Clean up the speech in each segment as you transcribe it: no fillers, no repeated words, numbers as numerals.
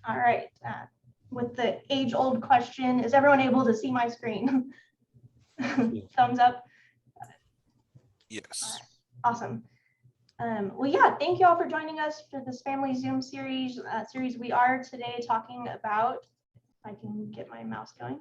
All right. With the age-old question, is everyone able to see my screen? Thumbs up. Yes. Awesome. Well, yeah, thank you all for joining us for this family Zoom series. We are today talking about, if I can get my mouse going.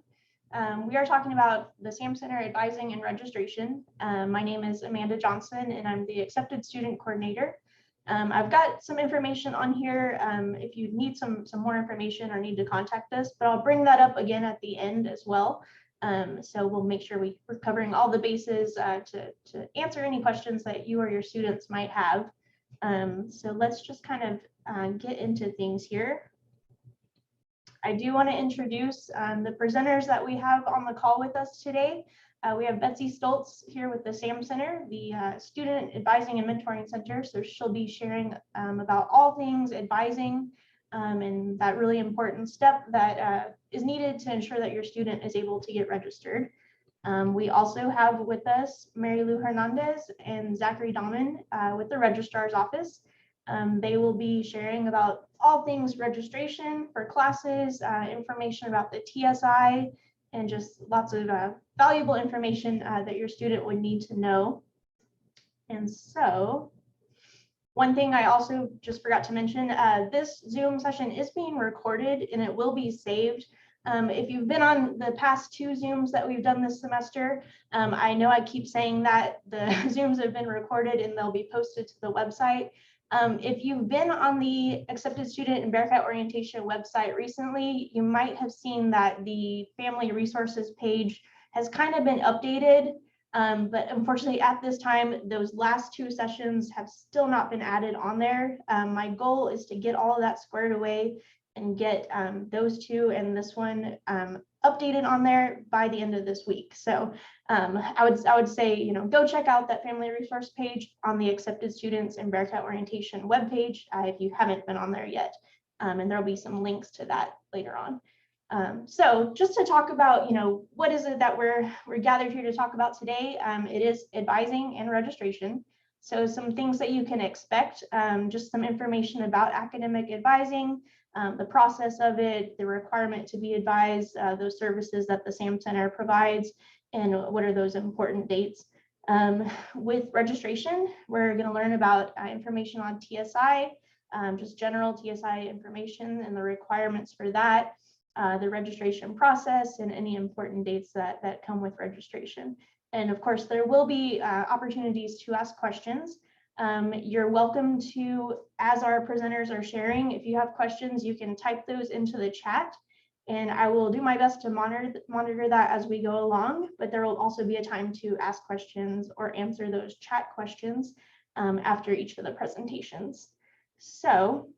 We are talking about the SAM Center advising and registration. My name is Amanda Johnson, and I'm the Accepted Student Coordinator. I've got some information on here if you need some more information or need to contact us, but I'll bring that up again at the end as well. So we'll make sure we're covering all the bases to answer any questions that you or your students might have. So let's just kind of get into things here. I do want to introduce the presenters that we have on the call with us today. We have Betsy Stoltz here with the SAM Center, the Student Advising and Mentoring Center. So she'll be sharing about all things advising and that really important step that is needed to ensure that your student is able to get registered. We also have with us Mary Lou Hernandez and Zachary Dahman with the Registrar's Office. They will be sharing about all things registration for classes, information about the TSI, and just lots of valuable information that your student would need to know. And so, one thing I also just forgot to mention, this Zoom session is being recorded and it will be saved. If you've been on the past 2 Zooms that we've done this semester, I know I keep saying that the Zooms have been recorded and they'll be posted to the website. If you've been on the Accepted Student and Bearcat Orientation website recently, you might have seen that the Family Resources page has kind of been updated. But unfortunately, at this time, those last 2 sessions have still not been added on there. My goal is to get all of that squared away and get those 2 and this one updated on there by the end of this week. So I would say, go check out that Family Resource page on the Accepted Students and Bearcat Orientation webpage if you haven't been on there yet. And there'll be some links to that later on. So just to talk about, what is it that we're gathered here to talk about today? It is advising and registration. So some things that you can expect, just some information about academic advising, the process of it, the requirement to be advised, those services that the SAM Center provides, and what are those important dates. With registration, we're going to learn about information on TSI, just general TSI information and the requirements for that. The registration process and any important dates that come with registration. And of course, there will be opportunities to ask questions. You're welcome to, as our presenters are sharing, if you have questions, you can type those into the chat and I will do my best to monitor that as we go along, but there will also be a time to ask questions or answer those chat questions after each of the presentations. So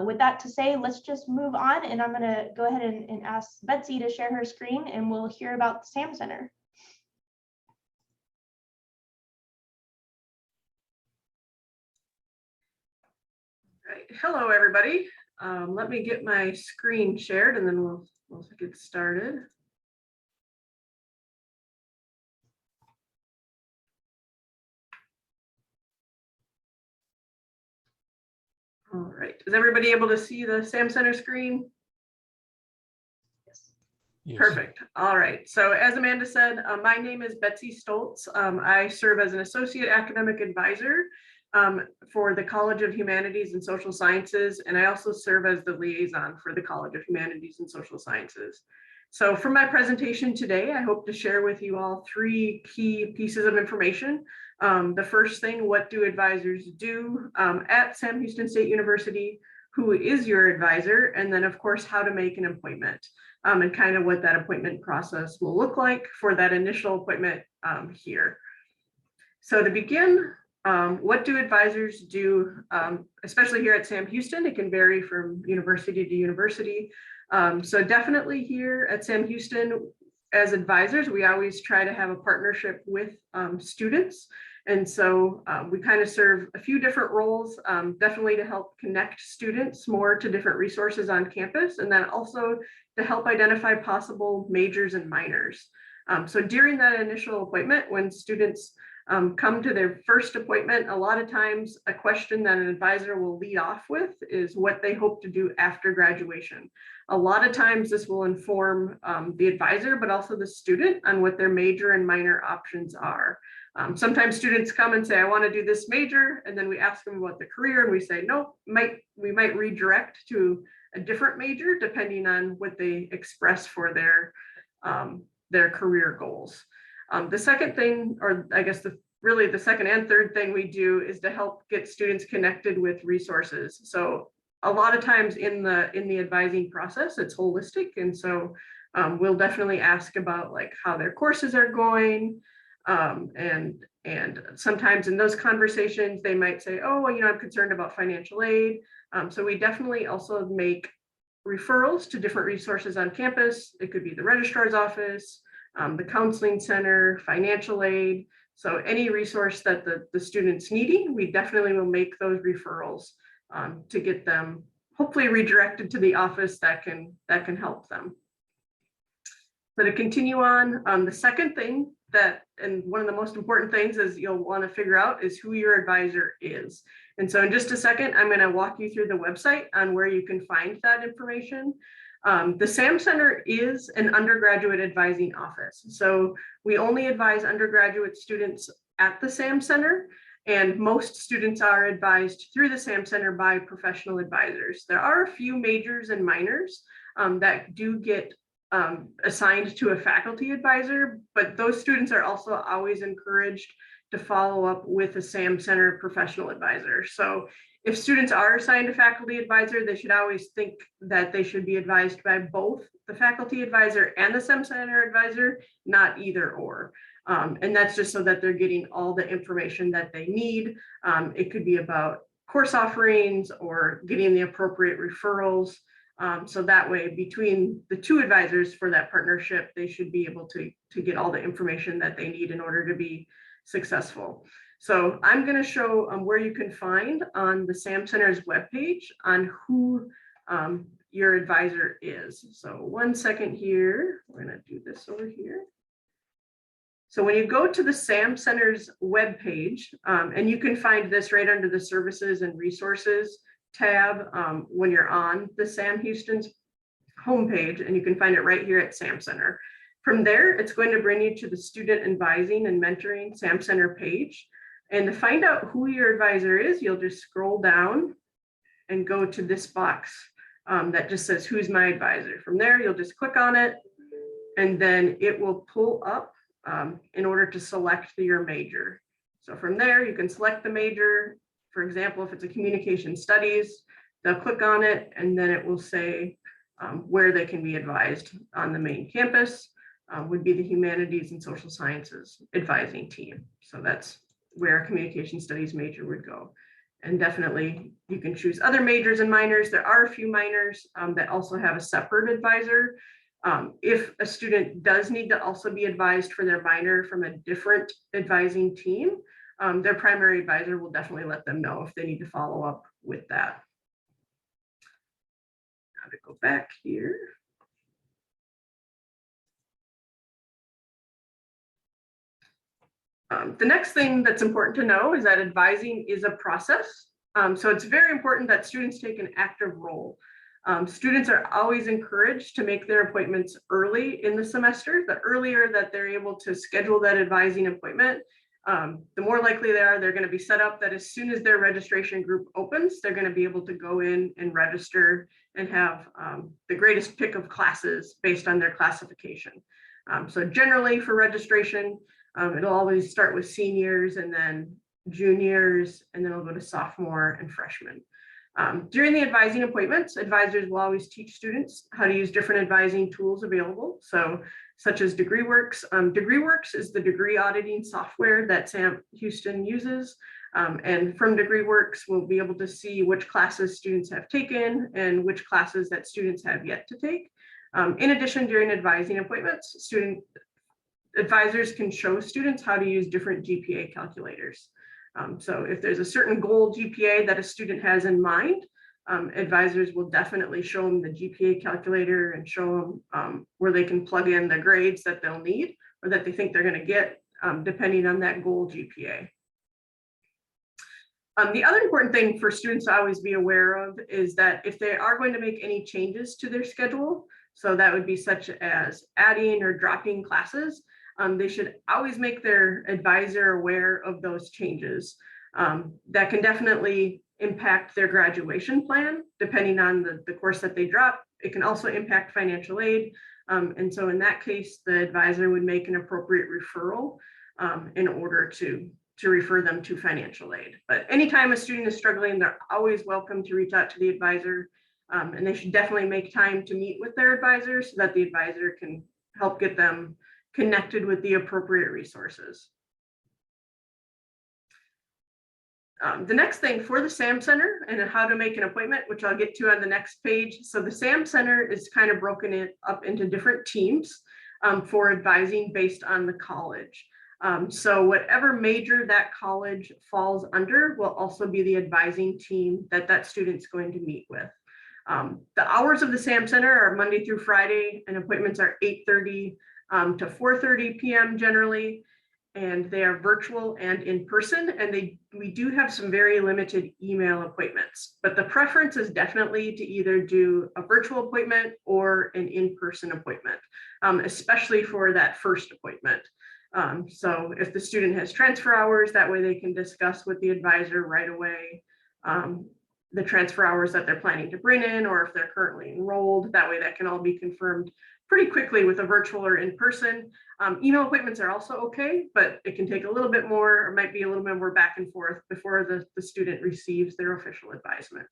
with that to say, let's just move on and I'm going to go ahead and ask Betsy to share her screen and we'll hear about the SAM Center. Right. Hello, everybody. Let me get my screen shared and then we'll get started. All right. Is everybody able to see the SAM Center screen? Yes. Yes. Perfect. All right. So as Amanda said, my name is Betsy Stoltz. I serve as an associate academic advisor for the College of Humanities and Social Sciences, and I also serve as the liaison for the College of Humanities and Social Sciences. So for my presentation today, I hope to share with you all 3 key pieces of information. The first thing, what do advisors do at Sam Houston State University? Who is your advisor? And then of course, how to make an appointment and kind of what that appointment process will look like for that initial appointment here. So to begin, what do advisors do, especially here at Sam Houston? It can vary from university to university. So definitely here at Sam Houston, as advisors, we always try to have a partnership with students. And so we kind of serve a few different roles, definitely to help connect students more to different resources on campus, and then also to help identify possible majors and minors. So during that initial appointment, when students come to their first appointment. A lot of times a question that an advisor will lead off with is what they hope to do after graduation. A lot of times this will inform the advisor, but also the student on what their major and minor options are. Sometimes students come and say, I want to do this major, and then we ask them about the career and we say, no, we might redirect to a different major depending on what they express for their career goals. The second thing, or I guess really the second and third thing we do is to help get students connected with resources. So a lot of times in the advising process, it's holistic. And so we'll definitely ask about like how their courses are going. And sometimes in those conversations, they might say, oh, well, I'm concerned about financial aid. So we definitely also make referrals to different resources on campus. It could be the registrar's office, the counseling center, financial aid. So any resource that the student's needing, we definitely will make those referrals to get them hopefully redirected to the office that can help them. So to continue on, the second thing and one of the most important things is you'll want to figure out is who your advisor is. And so in just a second, I'm going to walk you through the website on where you can find that information. The SAM Center is an undergraduate advising office. So we only advise undergraduate students at the SAM Center, and most students are advised through the SAM Center by professional advisors. There are a few majors and minors that do get assigned to a faculty advisor, but those students are also always encouraged to follow up with a SAM Center professional advisor. So if students are assigned a faculty advisor, they should always think that they should be advised by both the faculty advisor and the SAM Center advisor, not either or. And that's just so that they're getting all the information that they need. It could be about course offerings or getting the appropriate referrals. So that way, between the two advisors for that partnership, they should be able to get all the information that they need in order to be successful. So I'm going to show where you can find on the SAM Center's webpage on who your advisor is. So 1 second here, we're going to do this over here. So when you go to the SAM Center's webpage, and you can find this right under the services and resources tab when you're on the Sam Houston's homepage, and you can find it right here at SAM Center. From there, it's going to bring you to the student advising and mentoring SAM Center page. And to find out who your advisor is, you'll just scroll down and go to this box that just says, who's my advisor? From there, you'll just click on it, and then it will pull up in order to select your major. So from there, you can select the major. For example, if it's a communication studies, they'll click on it, and then it will say where they can be advised on the main campus. Would be the humanities and social sciences advising team. So that's where a communication studies major would go. And definitely you can choose other majors and minors. There are a few minors that also have a separate advisor. If a student does need to also be advised for their minor from a different advising team, their primary advisor will definitely let them know if they need to follow up with that. Now to go back here. The next thing that's important to know is that advising is a process. So it's very important that students take an active role. Students are always encouraged to make their appointments early in the semester. The earlier that they're able to schedule that advising appointment, the more likely they're going to be set up that as soon as their registration group opens, they're going to be able to go in and register and have the greatest pick of classes based on their classification. So generally for registration, it'll always start with seniors and then juniors, and then it'll go to sophomore and freshmen. During the advising appointments, advisors will always teach students how to use different advising tools available. So such as DegreeWorks. DegreeWorks is the degree auditing software that Sam Houston uses. And from DegreeWorks, we'll be able to see which classes students have taken and which classes that students have yet to take. In addition, during advising appointments, advisors can show students how to use different GPA calculators. So if there's a certain goal GPA that a student has in mind, advisors will definitely show them the GPA calculator and show them where they can plug in the grades that they'll need or that they think they're going to get depending on that goal GPA. The other important thing for students to always be aware of is that if they are going to make any changes to their schedule, so that would be such as adding or dropping classes, they should always make their advisor aware of those changes. That can definitely impact their graduation plan, depending on the course that they drop. It can also impact financial aid. And so in that case, the advisor would make an appropriate referral in order to refer them to financial aid. But anytime a student is struggling, they're always welcome to reach out to the advisor. And they should definitely make time to meet with their advisor so that the advisor can help get them connected with the appropriate resources. The next thing for the SAM Center and how to make an appointment, which I'll get to on the next page. So the SAM Center is kind of broken up into different teams for advising based on the college. So whatever major that college falls under will also be the advising team that student's going to meet with. The hours of the SAM Center are Monday through Friday, and appointments are 8:30 to 4:30 p.m. generally, and they are virtual and in person, and we do have some very limited email appointments, but the preference is definitely to either do a virtual appointment or an in-person appointment, especially for that first appointment. So if the student has transfer hours, that way they can discuss with the advisor right away the transfer hours that they're planning to bring in, or if they're currently enrolled, that way that can all be confirmed pretty quickly with a virtual or in-person. Email appointments are also okay, but it can take a little bit more, or might be a little bit more back and forth before the student receives their official advisement.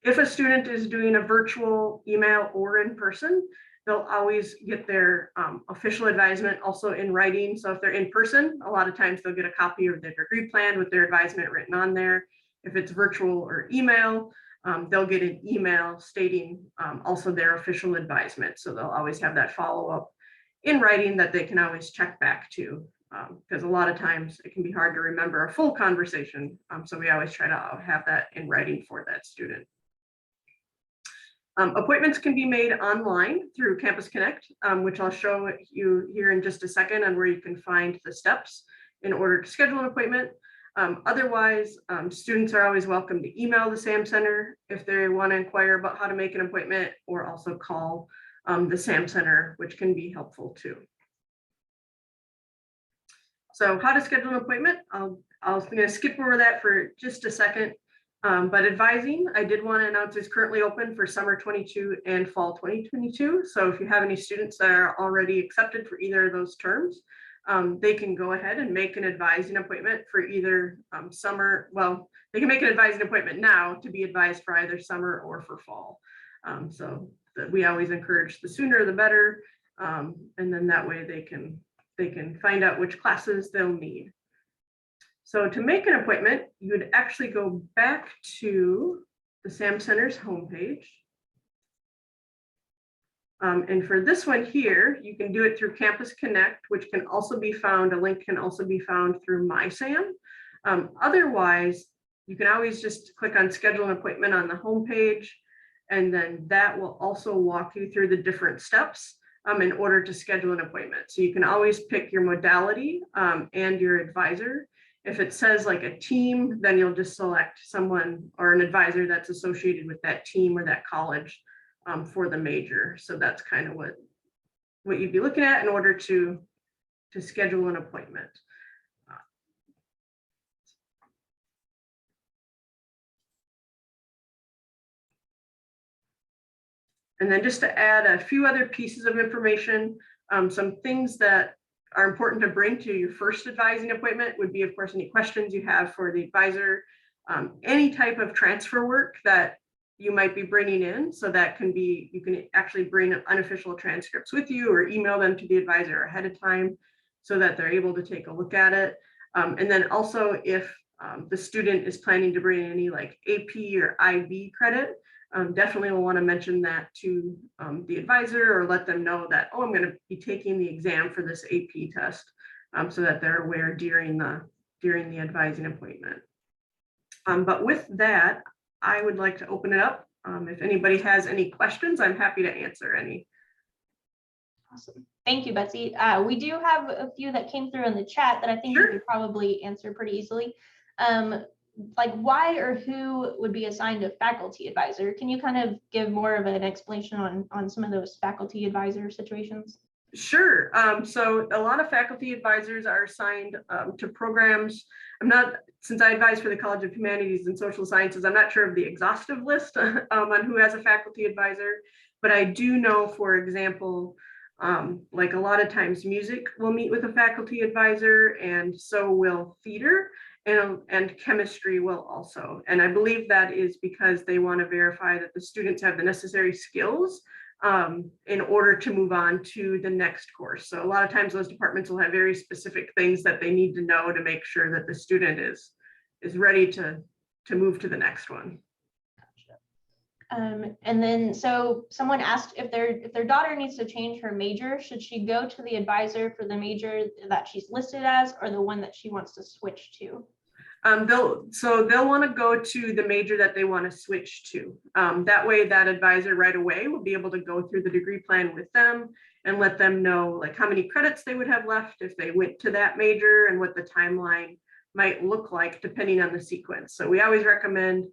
If a student is doing a virtual, email, or in person, they'll always get their official advisement also in writing. So if they're in person, a lot of times they'll get a copy of their degree plan with their advisement written on there. If it's virtual or email, they'll get an email stating also their official advisement. So they'll always have that follow-up in writing that they can always check back to, because a lot of times it can be hard to remember a full conversation. So we always try to have that in writing for that student. Appointments can be made online through Campus Connect, which I'll show you here in just a second, on where you can find the steps in order to schedule an appointment. Otherwise, students are always welcome to email the SAM Center if they want to inquire about how to make an appointment, or also call the SAM Center, which can be helpful too. So how to schedule an appointment, I'm going to skip over that for just a second. But advising, I did want to announce, is currently open for summer 22 and fall 2022. So if you have any students that are already accepted for either of those terms, they can go ahead and make an advising appointment for either summer. Well, they can make an advising appointment now to be advised for either summer or for fall. So we always encourage the sooner the better. And then that way they can find out which classes they'll need. So to make an appointment, you would actually go back to the SAM Center's homepage. And for this one here, you can do it through Campus Connect, which can also be found, a link can also be found through MySAM. Otherwise, you can always just click on schedule an appointment on the homepage, and then that will also walk you through the different steps in order to schedule an appointment. So you can always pick your modality and your advisor. If it says like a team, then you'll just select someone or an advisor that's associated with that team or that college for the major. So that's kind of what you'd be looking at in order to schedule an appointment. And then just to add a few other pieces of information, some things that are important to bring to your first advising appointment would be, of course, any questions you have for the advisor, any type of transfer work that you might be bringing in. So that can be, you can actually bring unofficial transcripts with you or email them to the advisor ahead of time so that they're able to take a look at it. And then also if the student is planning to bring any like AP or IB credit, definitely will want to mention that to the advisor, or let them know that, oh, I'm going to be taking the exam for this AP test, so that they're aware during the advising appointment. But with that, I would like to open it up. If anybody has any questions, I'm happy to answer any. Awesome. Thank you, Betsy. We do have a few that came through in the chat that I think you Sure. could probably answer pretty easily. Like why or who would be assigned a faculty advisor? Can you kind of give more of an explanation on some of those faculty advisor situations? Sure. So a lot of faculty advisors are assigned to programs. Since I advise for the College of Humanities and Social Sciences, I'm not sure of the exhaustive list on who has a faculty advisor, but I do know, for example, like a lot of times music will meet with a faculty advisor, and so will theater, and chemistry will also. And I believe that is because they want to verify that the students have the necessary skills in order to move on to the next course. So a lot of times those departments will have very specific things that they need to know to make sure that the student is ready to move to the next one. And then, so someone asked if their daughter needs to change her major, should she go to the advisor for the major that she's listed as, or the one that she wants to switch to? They'll want to go to the major that they want to switch to. That way, that advisor right away will be able to go through the degree plan with them and let them know like how many credits they would have left if they went to that major and what the timeline might look like depending on the sequence. So we always recommend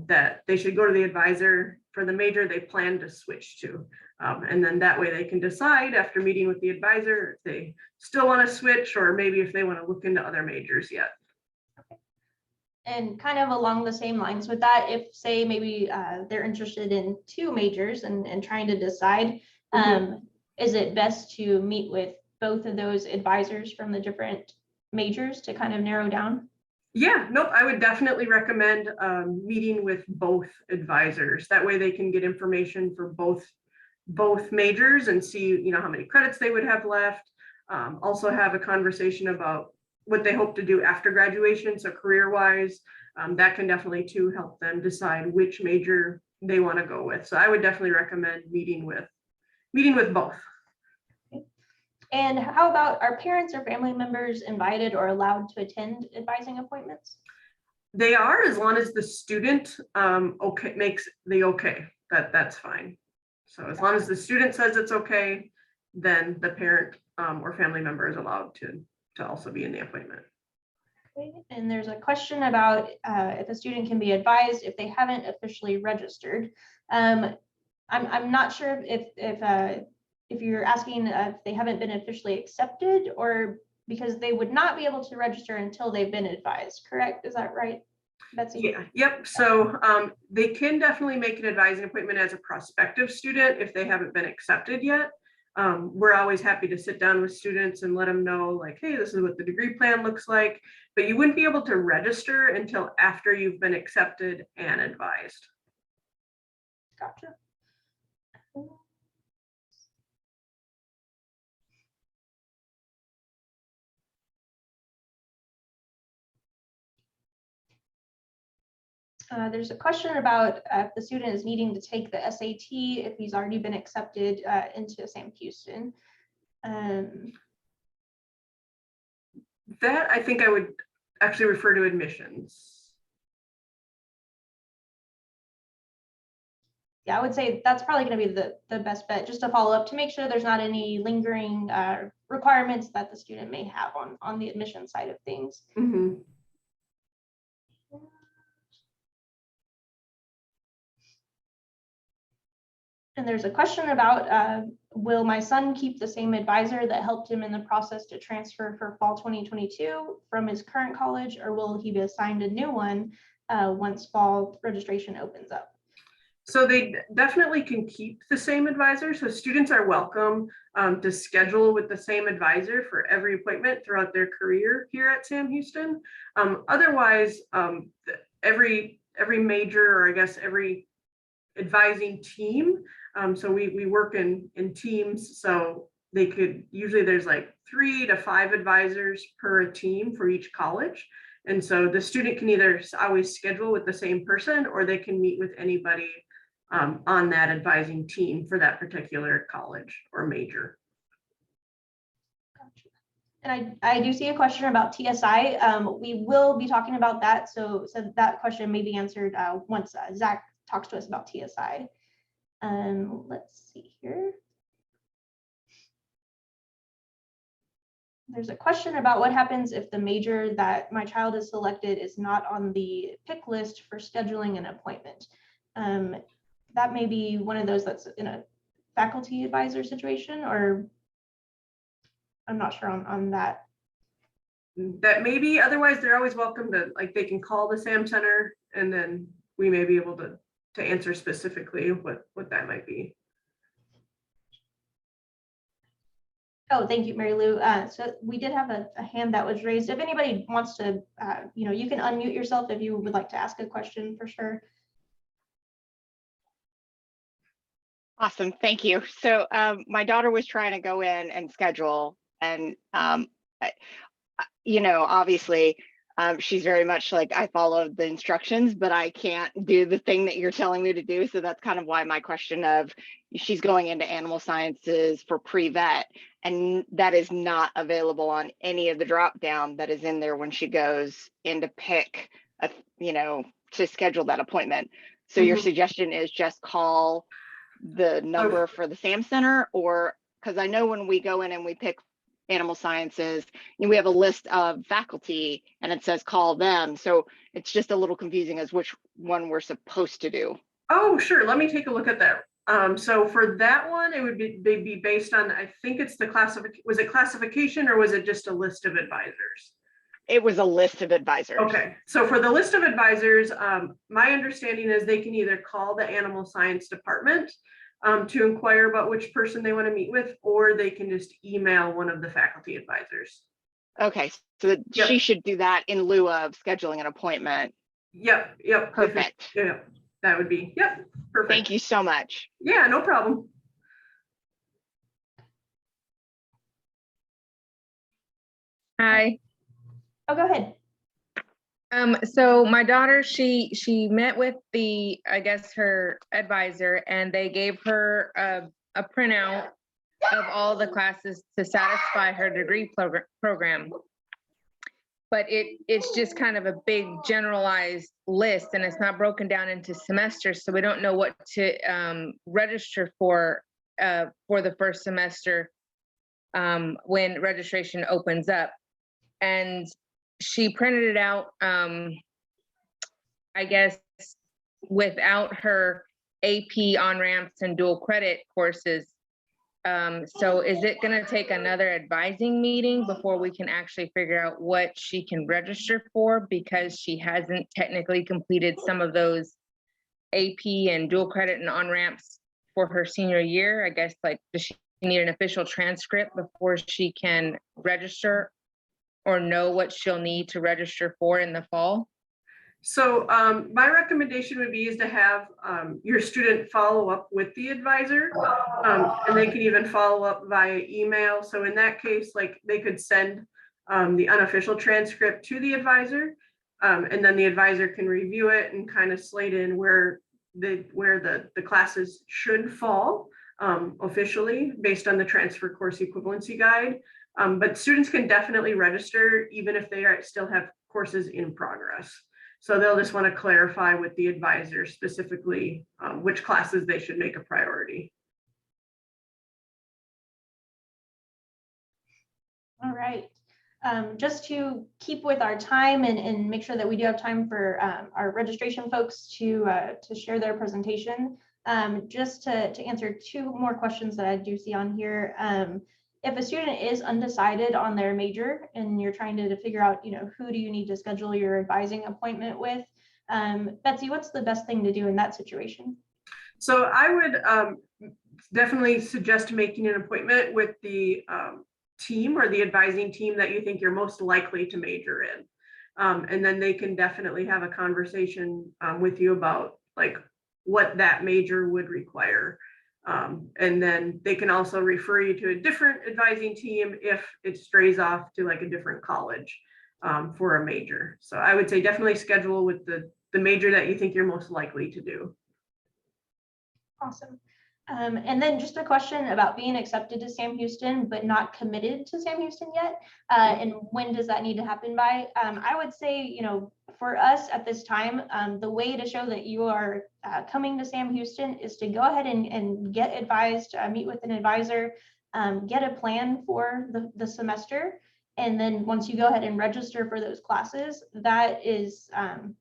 that they should go to the advisor for the major they plan to switch to. And then that way they can decide after meeting with the advisor if they still want to switch, or maybe if they want to look into other majors yet. And kind of along the same lines with that, if say maybe they're interested in 2 majors and trying to decide, is it best to meet with both of those advisors from the different majors to kind of narrow down? Yeah, nope, I would definitely recommend meeting with both advisors. That way they can get information for both majors and see, how many credits they would have left. Also have a conversation about what they hope to do after graduation. So career-wise, that can definitely too help them decide which major they want to go with. So I would definitely recommend meeting with both. And how about, are parents or family members invited or allowed to attend advising appointments? They are, as long as the student makes the okay, that's fine. So as long as the student says it's okay, then the parent or family member is allowed to also be in the appointment. Okay. And there's a question about if a student can be advised if they haven't officially registered. I'm not sure if you're asking if they haven't been officially accepted, or because they would not be able to register until they've been advised, correct? Is that right, Betsy? Yeah, yep. So they can definitely make an advising appointment as a prospective student if they haven't been accepted yet. We're always happy to sit down with students and let them know like, hey, this is what the degree plan looks like, but you wouldn't be able to register until after you've been accepted and advised. Gotcha. There's a question about if the student is needing to take the SAT if he's already been accepted into Sam Houston. That I think I would actually refer to admissions. Yeah, I would say that's probably going to be the best bet, just to follow up to make sure there's not any lingering requirements that the student may have on the admission side of things. Mm-hmm. And there's a question about, will my son keep the same advisor that helped him in the process to transfer for fall 2022 from his current college, or will he be assigned a new one once fall registration opens up? So they definitely can keep the same advisor. So students are welcome to schedule with the same advisor for every appointment throughout their career here at Sam Houston. Otherwise, every major, or I guess every advising team. So we work in teams. So they could, usually there's like 3 to 5 advisors per team for each college. And so the student can either always schedule with the same person, or they can meet with anybody on that advising team for that particular college or major. Gotcha. And I do see a question about TSI. We will be talking about that. So that question may be answered once Zach talks to us about TSI. Let's see here. there's a question about what happens if the major that my child is selected is not on the pick list for scheduling an appointment. That may be one of those that's in a faculty advisor situation, or I'm not sure on that. That may be, otherwise they're always welcome to, like, they can call the SAM Center and then we may be able to answer specifically what that might be. Oh, thank you, Mary Lou. So we did have a hand that was raised. If anybody wants to, you can unmute yourself if you would like to ask a question for sure. Awesome, thank you. So my daughter was trying to go in and schedule, and obviously she's very much like, I followed the instructions, but I can't do the thing that you're telling me to do. So that's kind of why my question of, she's going into animal sciences for pre-vet, and that is not available on any of the drop down that is in there when she goes in to pick to schedule that appointment. So your suggestion is just call the number for the SAM Center, or because I know when we go in and we pick animal sciences, we have a list of faculty and it says call them. So it's just a little confusing as which one we're supposed to do. Oh, sure. Let me take a look at that. So for that one, they'd be based on, I think it's the classification. Was it classification or was it just a list of advisors? It was a list of advisors. Okay, so for the list of advisors, my understanding is they can either call the animal science department to inquire about which person they want to meet with, or they can just email one of the faculty advisors. Okay, so she should do that in lieu of scheduling an appointment. Yep. Perfect. Yeah, that would be, perfect. Thank you so much. Yeah, no problem. Hi. Oh, go ahead. So my daughter, she met with I guess her advisor, and they gave her a printout of all the classes to satisfy her degree program. But it's just kind of a big generalized list, and it's not broken down into semesters, so we don't know what to register for the first semester when registration opens up. And she printed it out, I guess, without her AP on-ramps and dual credit courses. So is it going to take another advising meeting before we can actually figure out what she can register for, because she hasn't technically completed some of those AP and dual credit and on-ramps for her senior year? I guess, like, does she need an official transcript before she can register, or know what she'll need to register for in the fall? So my recommendation would be is to have your student follow up with the advisor, and they can even follow up via email. So in that case, like, they could send the unofficial transcript to the advisor, and then the advisor can review it and kind of slate in where the classes should fall officially based on the transfer course equivalency guide. But students can definitely register even if they still have courses in progress. So they'll just want to clarify with the advisor specifically which classes they should make a priority. All right. Just to keep with our time and make sure that we do have time for our registration folks to share their presentation, just to answer two more questions that I do see on here. If a student is undecided on their major and you're trying to figure out, who do you need to schedule your advising appointment with, Betsy, what's the best thing to do in that situation? So I would definitely suggest making an appointment with the team or the advising team that you think you're most likely to major in. And then they can definitely have a conversation with you about, like, what that major would require. And then they can also refer you to a different advising team if it strays off to, like, a different college for a major. So I would say definitely schedule with the major that you think you're most likely to do. Awesome. And then just a question about being accepted to Sam Houston, but not committed to Sam Houston yet. And when does that need to happen by? I would say, for us at this time, the way to show that you are coming to Sam Houston is to go ahead and get advised, meet with an advisor, get a plan for the semester, And then once you go ahead and register for those classes, that is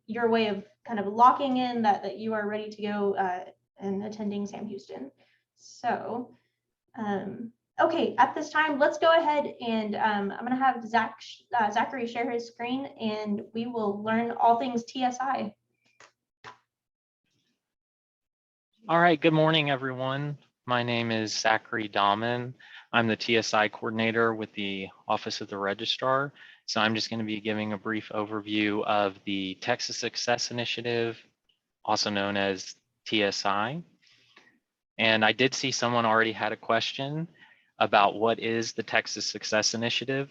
your way of kind of locking in that you are ready to go and attending Sam Houston. So, okay, at this time, let's go ahead and I'm going to have Zachary share his screen, and we will learn all things TSI. All right, good morning, everyone. My name is Zachary Dahman. I'm the TSI coordinator with the Office of the Registrar. So I'm just going to be giving a brief overview of the Texas Success Initiative, also known as TSI. And I did see someone already had a question about what is the Texas Success Initiative.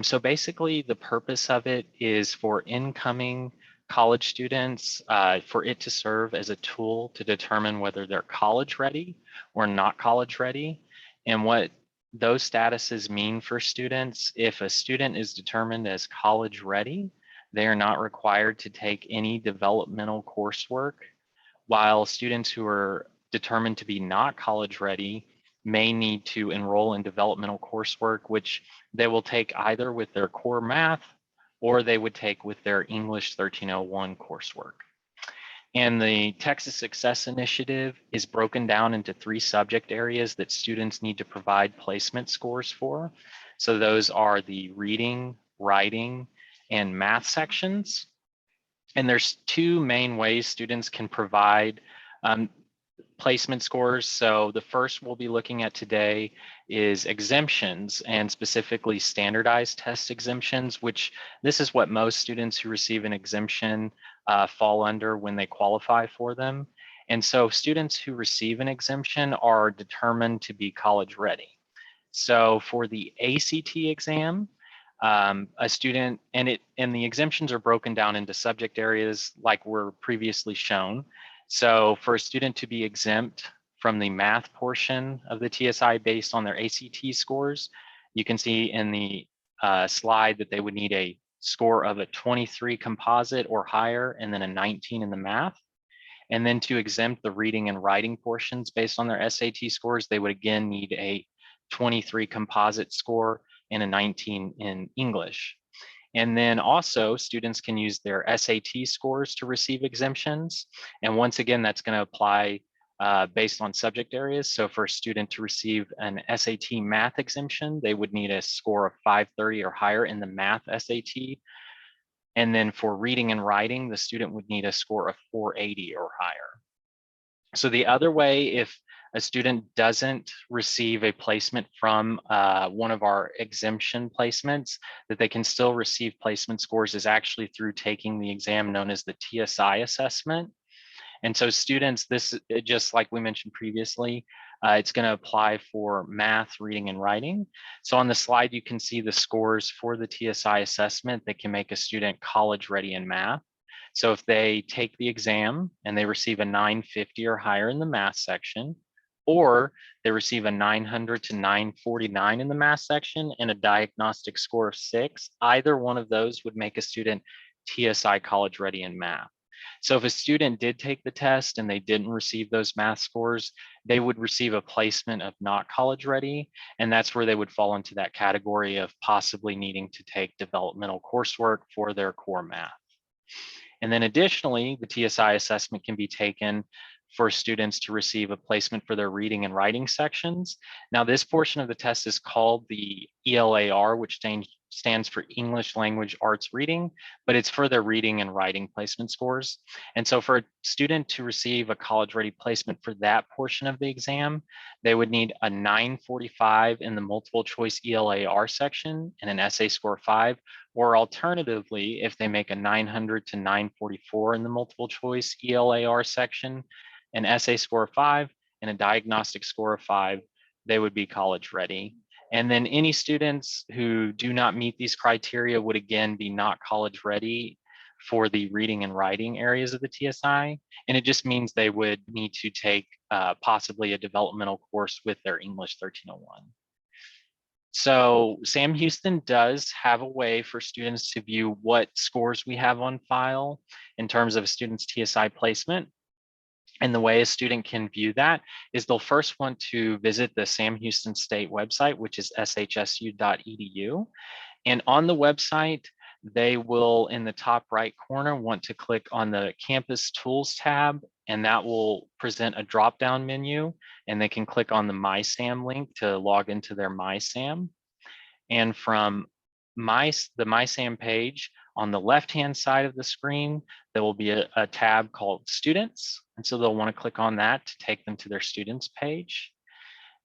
So basically the purpose of it is for incoming college students, for it to serve as a tool to determine whether they're college ready or not college ready, and what those statuses mean for students. If a student is determined as college ready, they are not required to take any developmental coursework, while students who are determined to be not college ready may need to enroll in developmental coursework, which they will take either with their core math or they would take with their English 1301 coursework. And the Texas Success Initiative is broken down into 3 subject areas that students need to provide placement scores for. So those are the reading, writing, and math sections. And there's 2 main ways students can provide placement scores. So the first we'll be looking at today is exemptions, and specifically standardized test exemptions, which this is what most students who receive an exemption fall under when they qualify for them. And so students who receive an exemption are determined to be college ready. So for the ACT exam, a student, and the exemptions are broken down into subject areas like were previously shown. So for a student to be exempt from the math portion of the TSI based on their ACT scores, you can see in the slide that they would need a score of a 23 composite or higher, and then a 19 in the math. And then to exempt the reading and writing portions based on their SAT scores, they would again need a 23 composite score and a 19 in English. And then also students can use their SAT scores to receive exemptions. And once again, that's going to apply based on subject areas. So for a student to receive an SAT math exemption, they would need a score of 530 or higher in the math SAT. And then for reading and writing, the student would need a score of 480 or higher. So the other way, if a student doesn't receive a placement from one of our exemption placements, that they can still receive placement scores is actually through taking the exam known as the TSI assessment. And so students, this, just like we mentioned previously, it's going to apply for math, reading, and writing. So on the slide, you can see the scores for the TSI assessment that can make a student college ready in math. So if they take the exam and they receive a 950 or higher in the math section, or they receive a 900 to 949 in the math section and a diagnostic score of 6, either one of those would make a student TSI college ready in math. So if a student did take the test and they didn't receive those math scores, they would receive a placement of not college ready. And that's where they would fall into that category of possibly needing to take developmental coursework for their core math. And then additionally, the TSI assessment can be taken for students to receive a placement for their reading and writing sections. Now, this portion of the test is called the ELAR, which stands for English Language Arts Reading, but it's for their reading and writing placement scores. And so for a student to receive a college-ready placement for that portion of the exam, they would need a 945 in the multiple choice ELAR section and an essay score 5, or alternatively, if they make a 900 to 944 in the multiple choice ELAR section, an essay score 5, and a diagnostic score of 5, they would be college ready. And then any students who do not meet these criteria would again be not college ready for the reading and writing areas of the TSI. And it just means they would need to take possibly a developmental course with their English 1301. So Sam Houston does have a way for students to view what scores we have on file in terms of a student's TSI placement. And the way a student can view that is they'll first want to visit the Sam Houston State website, which is shsu.edu. And on the website, they will, in the top right corner, want to click on the Campus Tools tab, and that will present a drop-down menu, and they can click on the MySam link to log into their MySam. And from the MySam page, on the left-hand side of the screen, there will be a tab called Students. And so they'll want to click on that to take them to their Students page.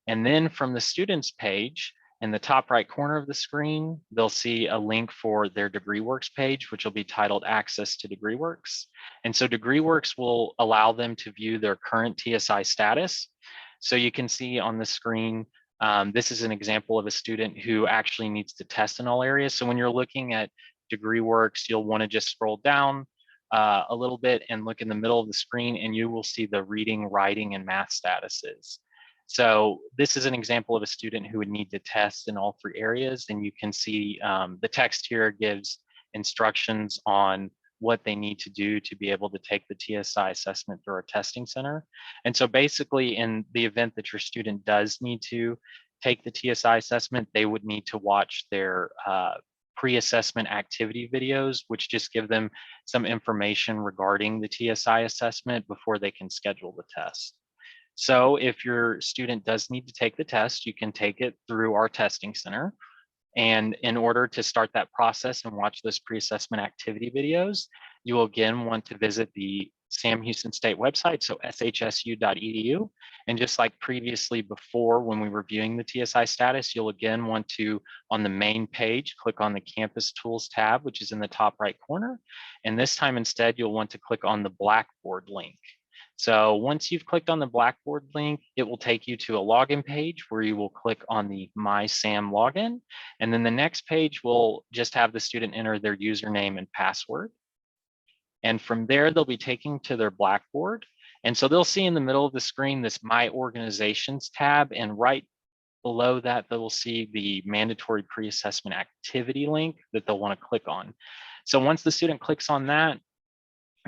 And then from the Students page, in the top right corner of the screen, they'll see a link for their DegreeWorks page, which will be titled Access to DegreeWorks. And so DegreeWorks will allow them to view their current TSI status. So you can see on the screen, this is an example of a student who actually needs to test in all areas. So when you're looking at DegreeWorks, you'll want to just scroll down a little bit and look in the middle of the screen, and you will see the reading, writing, and math statuses. So this is an example of a student who would need to test in all 3 areas. And you can see the text here gives instructions on what they need to do to be able to take the TSI assessment through our testing center. And so basically, in the event that your student does need to take the TSI assessment, they would need to watch their pre-assessment activity videos, which just give them some information regarding the TSI assessment before they can schedule the test. So if your student does need to take the test, you can take it through our testing center. And in order to start that process and watch those pre-assessment activity videos, you will again want to visit the Sam Houston State website, so shsu.edu. And just like previously before, when we were viewing the TSI status, you'll again want to, on the main page, click on the Campus Tools tab, which is in the top right corner. And this time instead, you'll want to click on the Blackboard link. So once you've clicked on the Blackboard link, it will take you to a login page where you will click on the MySam login. And then the next page will just have the student enter their username and password. And from there, they'll be taken to their Blackboard. And so they'll see in the middle of the screen this My Organizations tab, and right below that, they will see the mandatory pre-assessment activity link that they'll want to click on. So once the student clicks on that,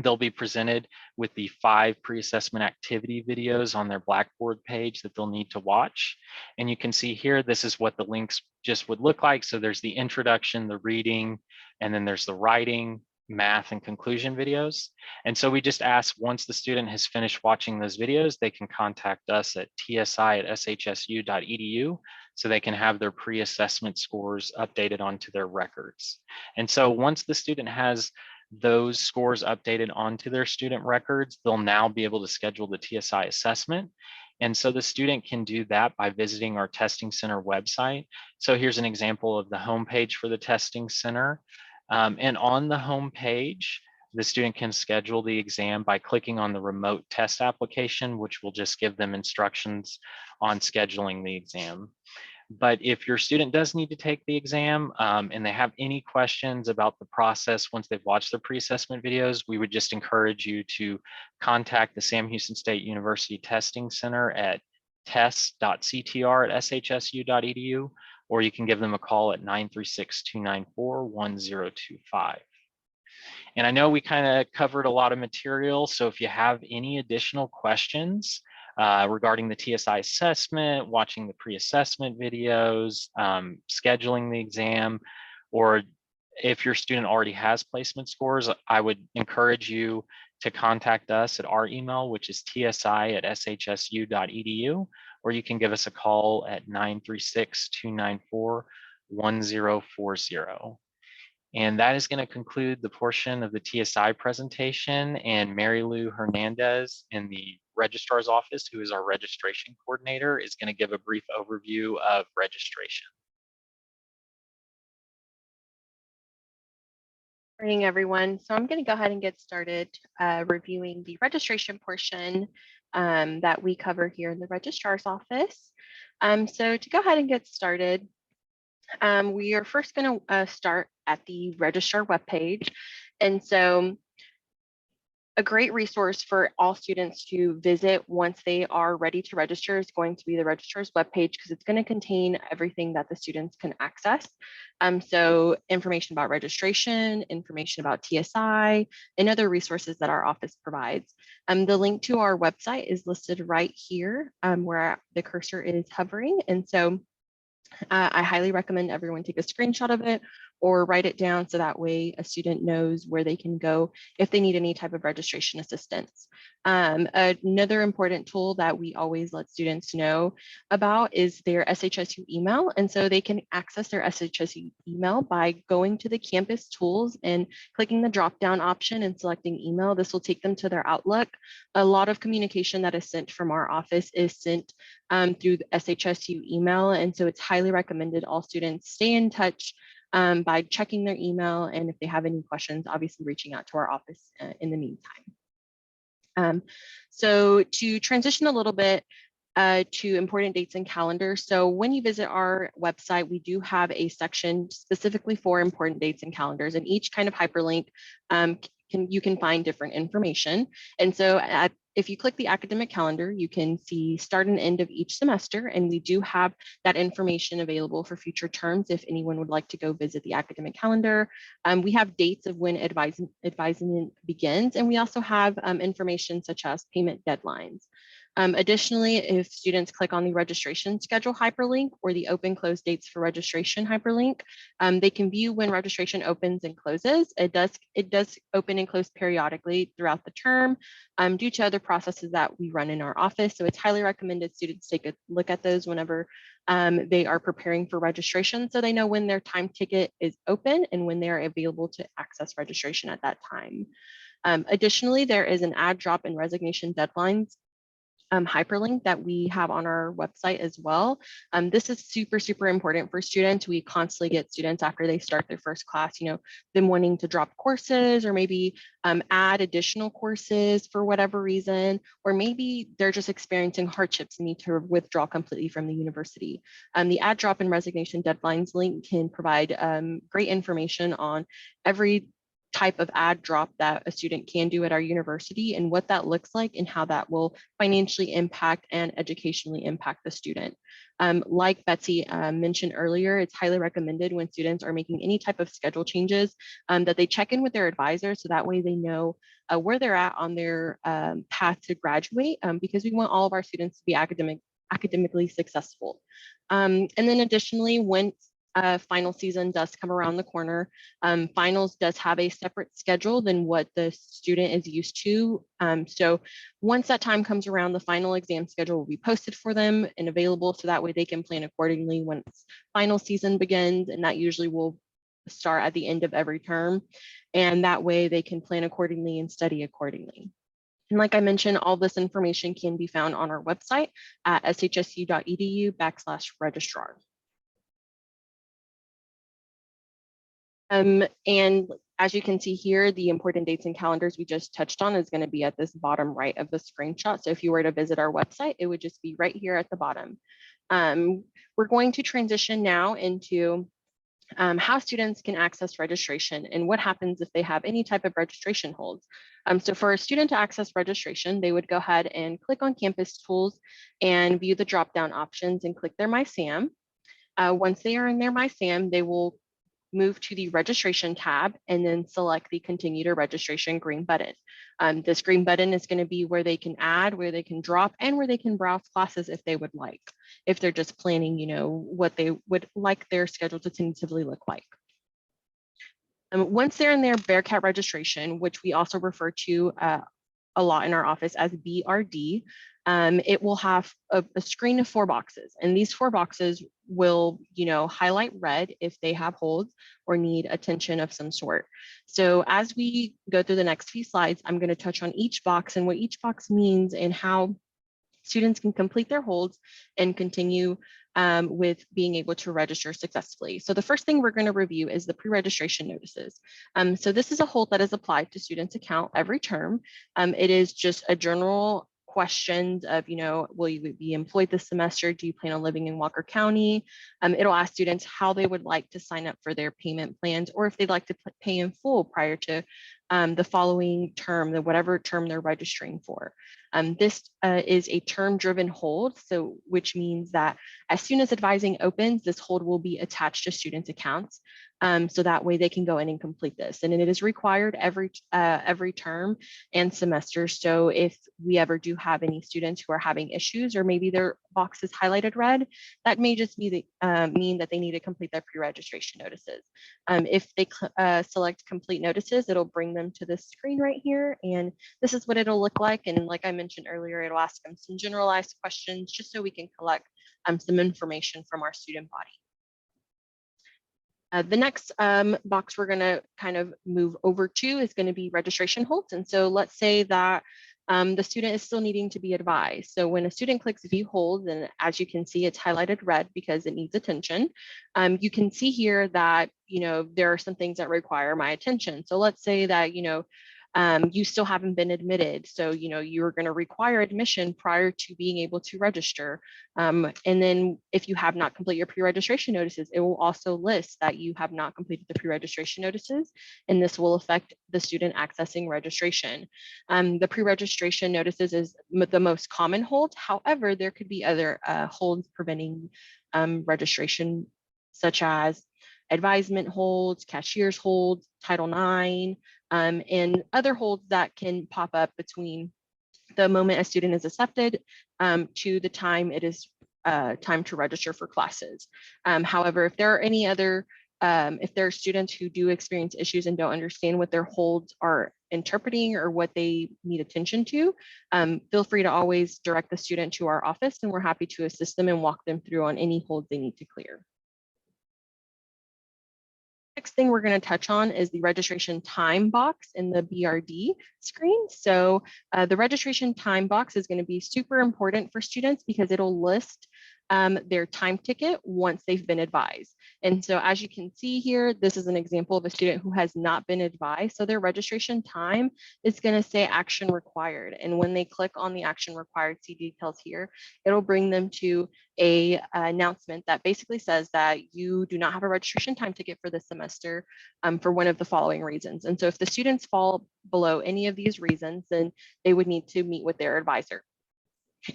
they'll be presented with the 5 pre-assessment activity videos on their Blackboard page that they'll need to watch. And you can see here, this is what the links just would look like. So there's the introduction, the reading, and then there's the writing, math, and conclusion videos. And so we just ask, once the student has finished watching those videos, they can contact us at tsi@shsu.edu so they can have their pre-assessment scores updated onto their records. And so once the student has those scores updated onto their student records, they'll now be able to schedule the TSI assessment. And so the student can do that by visiting our testing center website. So here's an example of the homepage for the testing center. And on the homepage, the student can schedule the exam by clicking on the remote test application, which will just give them instructions on scheduling the exam. But if your student does need to take the exam and they have any questions about the process once they've watched the pre-assessment videos, we would just encourage you to contact the Sam Houston State University Testing Center at test.ctr@shsu.edu, or you can give them a call at 936-294-1025. And I know we kind of covered a lot of material, so if you have any additional questions regarding the TSI assessment, watching the pre-assessment videos, scheduling the exam, or if your student already has placement scores, I would encourage you to contact us at our email, which is tsi@shsu.edu, or you can give us a call at 936-294-1040. And that is going to conclude the portion of the TSI presentation. And Mary Lou Hernandez in the registrar's office, who is our registration coordinator, is going to give a brief overview of registration. Morning, everyone. So I'm going to go ahead and get started reviewing the registration portion that we cover here in the registrar's office. So to go ahead and get started, we are first going to start at the registrar webpage. And so a great resource for all students to visit once they are ready to register is going to be the registrar's webpage, because it's going to contain everything that the students can access. So information about registration, information about TSI, and other resources that our office provides. The link to our website is listed right here where the cursor is hovering. And so I highly recommend everyone take a screenshot of it or write it down so that way a student knows where they can go if they need any type of registration assistance. Another important tool that we always let students know about is their SHSU email. And so they can access their SHSU email by going to the campus tools and clicking the drop-down option and selecting email. This will take them to their Outlook. A lot of communication that is sent from our office is sent through the SHSU email. And so it's highly recommended all students stay in touch by checking their email. And if they have any questions, obviously reaching out to our office in the meantime. So to transition a little bit to important dates and calendars. So when you visit our website, we do have a section specifically for important dates and calendars, and each kind of hyperlink you can find different information. And so if you click the academic calendar, you can see start and end of each semester, and we do have that information available for future terms if anyone would like to go visit the academic calendar. We have dates of when advisement begins, and we also have information such as payment deadlines. Additionally, if students click on the registration schedule hyperlink or the open close dates for registration hyperlink, they can view when registration opens and closes. It does open and close periodically throughout the term due to other processes that we run in our office. So it's highly recommended students take a look at those whenever they are preparing for registration, so they know when their time ticket is open and when they're available to access registration at that time. Additionally, there is an add, drop, and resignation deadlines hyperlink that we have on our website as well. This is super, super important for students. We constantly get students after they start their first class, them wanting to drop courses or maybe add additional courses for whatever reason, or maybe they're just experiencing hardships and need to withdraw completely from the university. The add, drop, and resignation deadlines link can provide great information on every type of add drop that a student can do at our university and what that looks like and how that will financially impact and educationally impact the student. Like Betsy mentioned earlier, it's highly recommended when students are making any type of schedule changes that they check in with their advisor so that way they know where they're at on their path to graduate, because we want all of our students to be academically successful. And then additionally, when final season does come around the corner, finals does have a separate schedule than what the student is used to. So once that time comes around, the final exam schedule will be posted for them and available so that way they can plan accordingly once final season begins, and that usually will start at the end of every term. And that way they can plan accordingly and study accordingly. And like I mentioned, all this information can be found on our website at shsu.edu/registrar. And as you can see here, the important dates and calendars we just touched on is going to be at this bottom right of the screenshot. So if you were to visit our website, it would just be right here at the bottom. We're going to transition now into how students can access registration and what happens if they have any type of registration holds. So for a student to access registration, they would go ahead and click on campus tools and view the drop-down options and click their MySam. Once they are in their MySam, they will move to the registration tab and then select the continue to registration green button. This green button is going to be where they can add, where they can drop, and where they can browse classes if they would like, if they're just planning, what they would like their schedule to tentatively look like. Once they're in their Bearcat registration, which we also refer to a lot in our office as BRD, it will have a screen of 4 boxes, and these 4 boxes will, highlight red if they have holds or need attention of some sort. So as we go through the next few slides, I'm going to touch on each box and what each box means and how students can complete their holds and continue with being able to register successfully. So the first thing we're going to review is the pre-registration notices. So this is a hold that is applied to students' account every term. It is just a general questions of, will you be employed this semester? Do you plan on living in Walker County? It'll ask students how they would like to sign up for their payment plans, or if they'd like to pay in full prior to the following term, whatever term they're registering for. This is a term-driven hold, so which means that as soon as advising opens, this hold will be attached to students' accounts. So that way they can go in and complete this. And it is required every term and semester. So if we ever do have any students who are having issues, or maybe their box is highlighted red, that may just be mean that they need to complete their pre-registration notices. If they select complete notices, it'll bring them to this screen right here. And this is what it'll look like. And like I mentioned earlier, it'll ask them some generalized questions just so we can collect some information from our student body. The next box we're going to kind of move over to is going to be registration holds. And so let's say that the student is still needing to be advised. So when a student clicks view holds, and as you can see, it's highlighted red because it needs attention. You can see here that, there are some things that require my attention. So let's say that, you still haven't been admitted. So, you're going to require admission prior to being able to register. And then if you have not completed your pre-registration notices, it will also list that you have not completed the pre-registration notices, and this will affect the student accessing registration. The pre-registration notices is the most common hold. However, there could be other holds preventing registration, such as advisement holds, cashier's holds, Title IX, and other holds that can pop up between the moment a student is accepted to the time it is time to register for classes. However, if there are any other, if there are students who do experience issues and don't understand what their holds are interpreting or what they need attention to, feel free to always direct the student to our office, and we're happy to assist them and walk them through on any holds they need to clear. Next thing we're going to touch on is the registration time box in the BRD screen. So the registration time box is going to be super important for students because it'll list their time ticket once they've been advised. And so as you can see here, this is an example of a student who has not been advised. So their registration time is going to say action required. And when they click on the action required, see details here, it'll bring them to a announcement that basically says that you do not have a registration time ticket for this semester for one of the following reasons. And so if the students fall below any of these reasons, then they would need to meet with their advisor.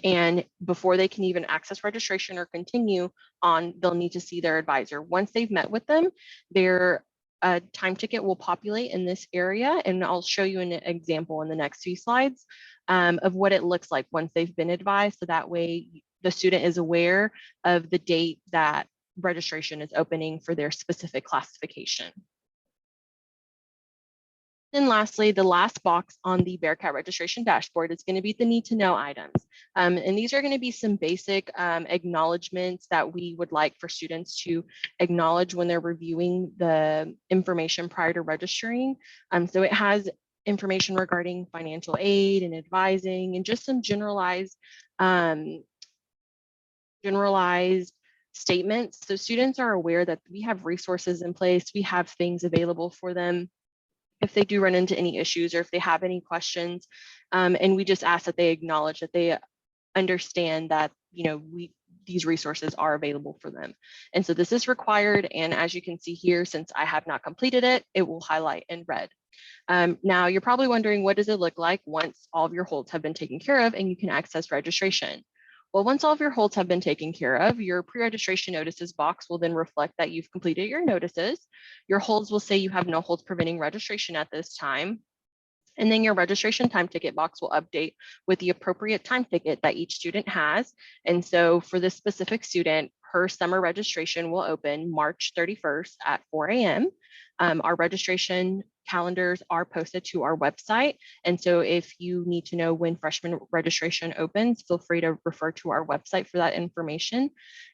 And before they can even access registration or continue on, they'll need to see their advisor. Once they've met with them, their time ticket will populate in this area. And I'll show you an example in the next few slides of what it looks like once they've been advised. So that way the student is aware of the date that registration is opening for their specific classification. And lastly, the last box on the Bearcat registration dashboard is going to be the need to know items. And these are going to be some basic acknowledgements that we would like for students to acknowledge when they're reviewing the information prior to registering. So it has information regarding financial aid and advising and just some generalized statements. So students are aware that we have resources in place, we have things available for them if they do run into any issues or if they have any questions. And we just ask that they acknowledge that they understand that, these resources are available for them. And so this is required. And as you can see here, since I have not completed it, it will highlight in red. Now you're probably wondering, what does it look like once all of your holds have been taken care of and you can access registration? Well, once all of your holds have been taken care of, your pre-registration notices box will then reflect that you've completed your notices. Your holds will say you have no holds preventing registration at this time. And then your registration time ticket box will update with the appropriate time ticket that each student has. And so for this specific student, her summer registration will open March 31st at 4 a.m. Our registration calendars are posted to our website. And so if you need to know when freshman registration opens, feel free to refer to our website for that information.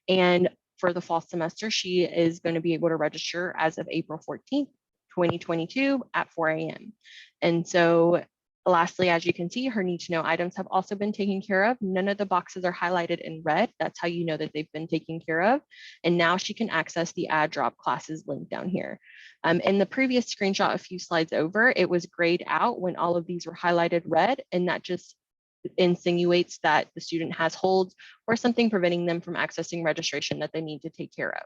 And for the fall semester, she is going to be able to register as of April 14th, 2022 at 4 a.m. And so lastly, as you can see, her need to know items have also been taken care of. None of the boxes are highlighted in red. That's how you know that they've been taken care of. And now she can access the add drop classes link down here. In the previous screenshot, a few slides over, it was grayed out when all of these were highlighted red, and that just insinuates that the student has holds or something preventing them from accessing registration that they need to take care of.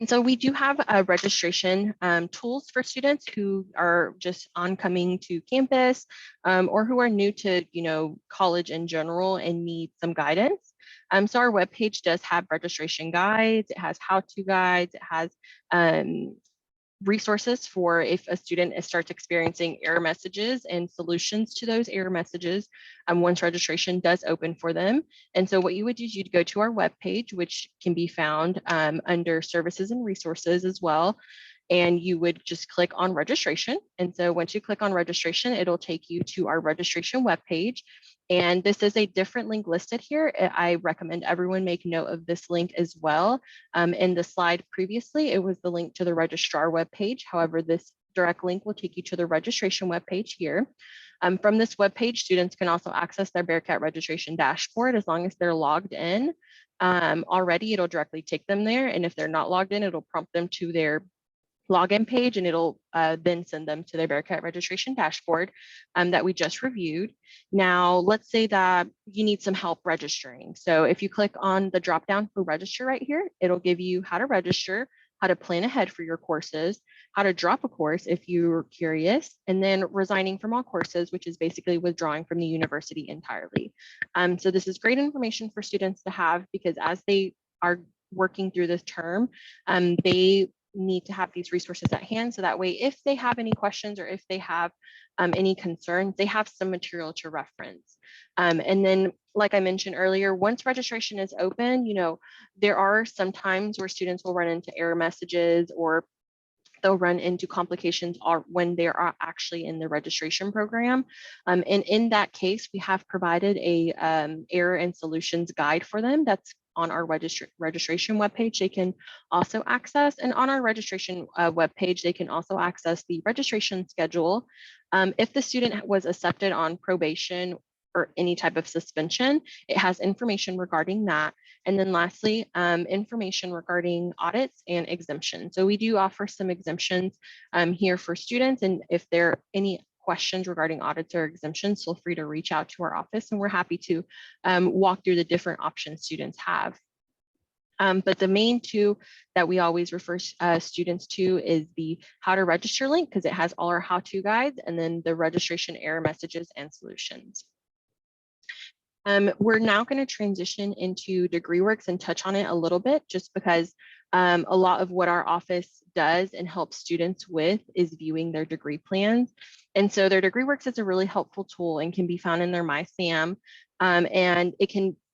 And so we do have registration tools for students who are just oncoming to campus or who are new to college in general and need some guidance. So our webpage does have registration guides, it has how-to guides, it has resources for if a student starts experiencing error messages and solutions to those error messages once registration does open for them. And so what you would do is you'd go to our webpage, which can be found under services and resources as well. And you would just click on registration. And so once you click on registration, it'll take you to our registration webpage. And this is a different link listed here. I recommend everyone make note of this link as well. In the slide previously, it was the link to the registrar webpage. However, this direct link will take you to the registration webpage here. From this webpage, students can also access their Bearcat registration dashboard as long as they're logged in. Already, it'll directly take them there. And if they're not logged in, it'll prompt them to their login page, and it'll then send them to their Bearcat registration dashboard that we just reviewed. Now, let's say that you need some help registering. So if you click on the drop down for register right here, it'll give you how to register, how to plan ahead for your courses, how to drop a course if you're curious, and then resigning from all courses, which is basically withdrawing from the university entirely. So this is great information for students to have because as they are working through this term, they need to have these resources at hand. So that way, if they have any questions or if they have any concerns, they have some material to reference. And then, like I mentioned earlier, once registration is open, there are some times where students will run into error messages or they'll run into complications when they are actually in the registration program. And in that case, we have provided a error and solutions guide for them that's on our registration webpage. They can also access, and on our registration webpage, they can also access the registration schedule. If the student was accepted on probation or any type of suspension, it has information regarding that. And then lastly, information regarding audits and exemptions. So we do offer some exemptions here for students. And if there are any questions regarding audits or exemptions, feel free to reach out to our office and we're happy to walk through the different options students have. But the main two that we always refer students to is the how to register link because it has all our how-to guides and then the registration error messages and solutions. We're now going to transition into DegreeWorks and touch on it a little bit just because a lot of what our office does and helps students with is viewing their degree plans. And so their DegreeWorks is a really helpful tool and can be found in their MySAM. And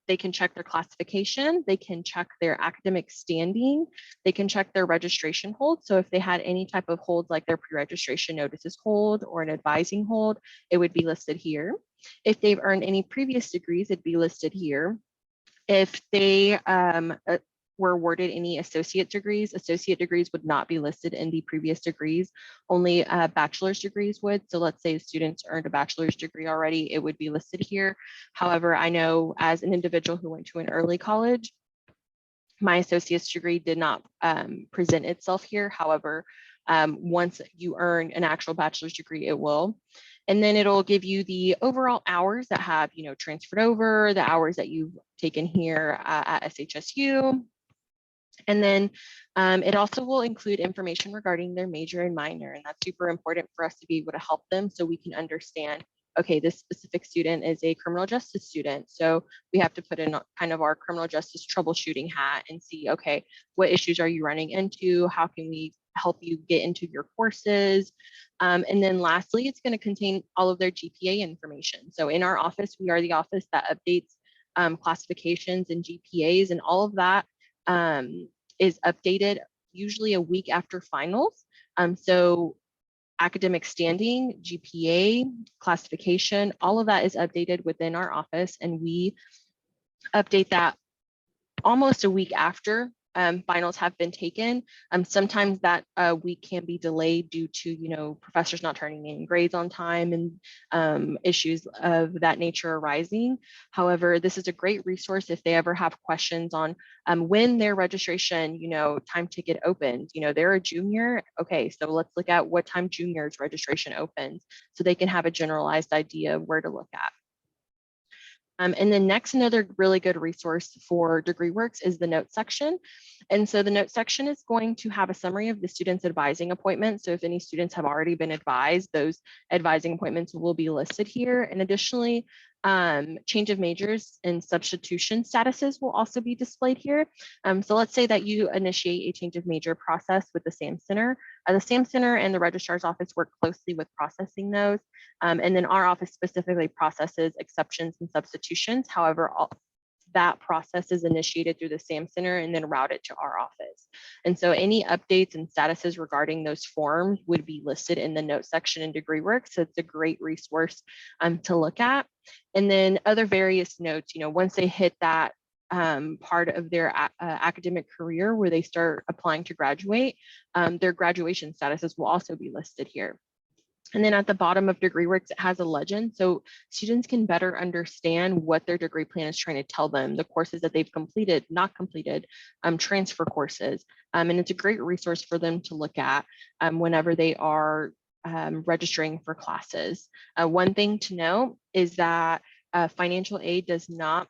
they can check their classification, they can check their academic standing, they can check their registration hold. So if they had any type of hold like their pre-registration notices hold or an advising hold, it would be listed here. If they've earned any previous degrees, it'd be listed here. If they were awarded any associate degrees would not be listed in the previous degrees, only bachelor's degrees would. So let's say students earned a bachelor's degree already, it would be listed here. However, I know as an individual who went to an early college, my associate's degree did not present itself here. However, once you earn an actual bachelor's degree, it will. And then it'll give you the overall hours that have, transferred over, the hours that you've taken here at SHSU. And then it also will include information regarding their major and minor, and that's super important for us to be able to help them so we can understand, okay, this specific student is a criminal justice student. So we have to put in kind of our criminal justice troubleshooting hat and see, okay, what issues are you running into? How can we help you get into your courses? And then lastly, it's going to contain all of their GPA information. So in our office, we are the office that updates classifications and GPAs, and all of that is updated usually a week after finals. So academic standing, GPA, classification, all of that is updated within our office, and we update that almost a week after finals have been taken. Sometimes that week can be delayed due to, professors not turning in grades on time and issues of that nature arising. However, this is a great resource if they ever have questions on when their registration, time ticket opens. They're a junior. Okay, so let's look at what time juniors registration opens so they can have a generalized idea of where to look at. And then next, another really good resource for DegreeWorks is the notes section. And so the notes section is going to have a summary of the students' advising appointments. So if any students have already been advised, those advising appointments will be listed here. And additionally, change of majors and substitution statuses will also be displayed here. So let's say that you initiate a change of major process with the SAM Center. The SAM Center and the registrar's office work closely with processing those. And then our office specifically processes exceptions and substitutions. However, that process is initiated through the SAM Center and then routed to our office. And so any updates and statuses regarding those forms would be listed in the notes section in DegreeWorks. So it's a great resource to look at. And then other various notes, once they hit that part of their academic career where they start applying to graduate, their graduation statuses will also be listed here. And then at the bottom of DegreeWorks, it has a legend. So students can better understand what their degree plan is trying to tell them, the courses that they've completed, not completed, transfer courses. And it's a great resource for them to look at whenever they are registering for classes. One thing to know is that financial aid does not